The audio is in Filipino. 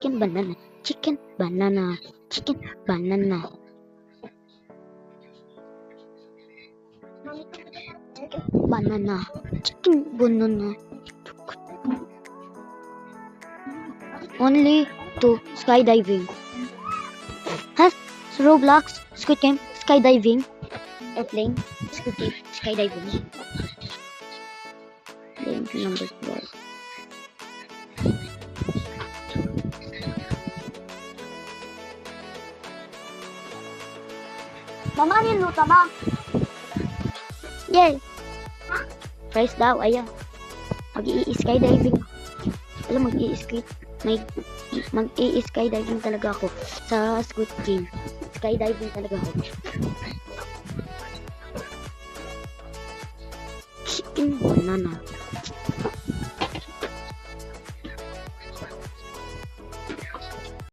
chicken banana, chicken banana, chicken banana. Banana, chicken banana. Only to skydiving. Has Roblox, Squid Game, skydiving, airplane, Squid Game, skydiving. Game number 12. Mama, niluto mo. Yay! Price daw, ayan. Mag-i-skydiving. Alam, mag-i-skydiving talaga ako sa Squid Game. Skydiving talaga ako. Chicken banana.